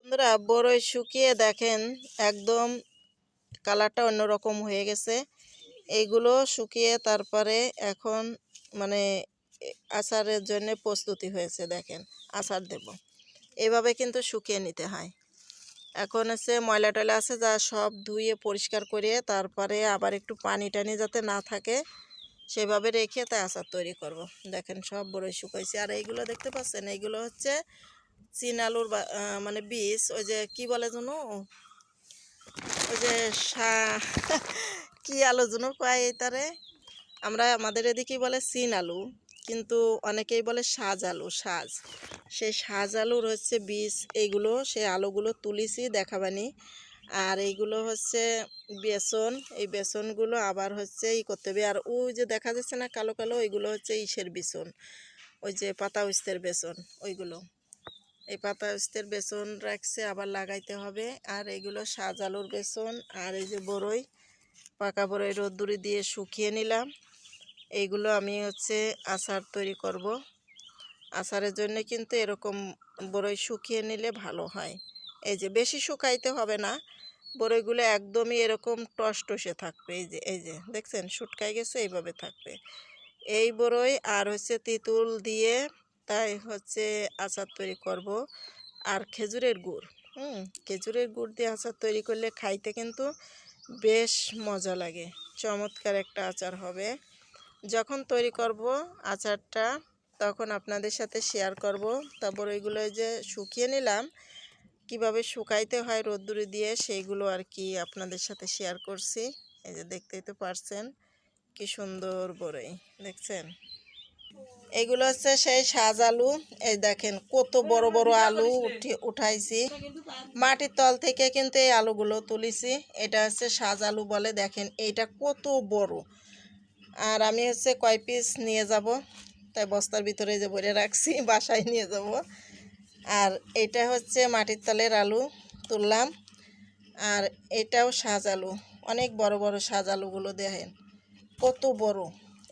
বন্ধুরা বড়ই শুকিয়ে দেখেন একদম কালারটা অন্যরকম হয়ে গেছে। এইগুলো শুকিয়ে তারপরে এখন মানে আচারের জন্য প্রস্তুতি হয়েছে। দেখেন আচার দেব, এভাবে কিন্তু শুকিয়ে নিতে হয়। এখন হচ্ছে ময়লা টয়লা আছে যা সব ধুয়ে পরিষ্কার করে তারপরে আবার একটু পানি টানি যাতে না থাকে সেভাবে রেখে তাই আচার তৈরি করব। দেখেন সব বড়ই শুকাইছে। আর এইগুলো দেখতে পাচ্ছেন, এইগুলো হচ্ছে চীন আলুর মানে বীজ, ওই যে কি বলে যেন, ওই যে কি আলু যেন পাই এটারে, আমরা আমাদের এদিকেই বলে চীন আলু, কিন্তু অনেকেই বলে সাজ আলু। সেই সাজ আলুর হচ্ছে বীজ, এইগুলো সেই আলুগুলো তুলিছি দেখাবানি। আর এইগুলো হচ্ছে বেসন, এই বেসনগুলো আবার হচ্ছে করতে হবে। আর ওই যে দেখা যাচ্ছে না কালো কালো, ওইগুলো হচ্ছে ইসের বেসন, ওই যে পাতা উস্তের বেসন, ওইগুলো। এই পাতা উস্তের বেসন রাখছে আবার লাগাইতে হবে। আর এগুলো সাজ আলুর বেসন। আর এই যে বড়ই, পাকা বড়ই রোদ্দুরি দিয়ে শুকিয়ে নিলাম। এইগুলো আমি হচ্ছে আচার তৈরি করব। আচারের জন্য কিন্তু এরকম বড়ই শুকিয়ে নিলে ভালো হয়। এই যে বেশি শুকাইতে হবে না, বড়ইগুলো একদমই এরকম টসটসে থাকবে। এই যে দেখছেন শুটকাই গেছে, এইভাবে থাকবে এই বড়ই। আর হচ্ছে তেঁতুল দিয়ে তাই হচ্ছে আচার তৈরি করব। আর খেজুরের গুড়, খেজুরের গুড় দিয়ে আচার তৈরি করলে খাইতে কিন্তু বেশ মজা লাগে। চমৎকার একটা আচার হবে। যখন তৈরি করব আচারটা তখন আপনাদের সাথে শেয়ার করব। তারপর ওইগুলো যে শুকিয়ে নিলাম, কিভাবে শুকাইতে হয় রোদ্দুরে দিয়ে, সেইগুলো আর কি আপনাদের সাথে শেয়ার করছি। এই যে দেখতেই তো পারছেন কি সুন্দর বড়ই, দেখছেন। এগুলো হচ্ছে সেই সাজ আলু। এই দেখেন কত বড় বড় আলু উঠাইছি মাটির তল থেকে, কিন্তু এই আলুগুলো তুলিছি। এটা হচ্ছে সাজ আলু বলে। দেখেন এইটা কত বড়। আর আমি হচ্ছে কয় পিস নিয়ে যাব, তাই বস্তার ভিতরে যে ভরে রাখছি, বাসায় নিয়ে যাব। আর এটা হচ্ছে মাটির তলের আলু তুললাম। আর এটাও সাজ আলু, অনেক বড় বড় সাজ আলুগুলো দেখেন কত বড়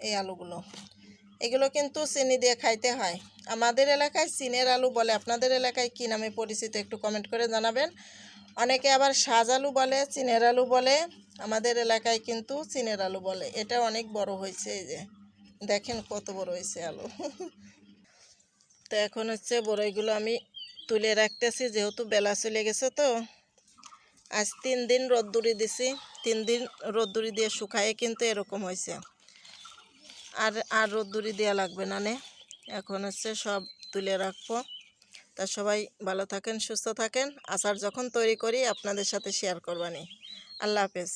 এই আলুগুলো। এগুলো কিন্তু চিনি দিয়ে খাইতে হয়। আমাদের এলাকায় চিনের আলু বলে, আপনাদের এলাকায় কী নামে পরিচিত একটু কমেন্ট করে জানাবেন। অনেকে আবার সাজ আলু বলে, চিনের আলু বলে। আমাদের এলাকায় কিন্তু চিনের আলু বলে। এটা অনেক বড় হয়েছে, এই যে দেখেন কত বড় হয়েছে আলু। তো এখন হচ্ছে বড়ইগুলো আমি তুলে রাখতেছি, যেহেতু বেলা চলে গেছে। তো আজ 3 দিন রোদ্দুরি দিছি, 3 দিন রোদ্দুরি দিয়ে শুকায়ে কিন্তু এরকম হয়েছে। আর রোদ্দুরি দেওয়া লাগবে না নে। এখন হচ্ছে সব তুলে রাখবো। তা সবাই ভালো থাকেন, সুস্থ থাকেন। আচার যখন তৈরি করি আপনাদের সাথে শেয়ার করবানি। আল্লাহ হাফেজ।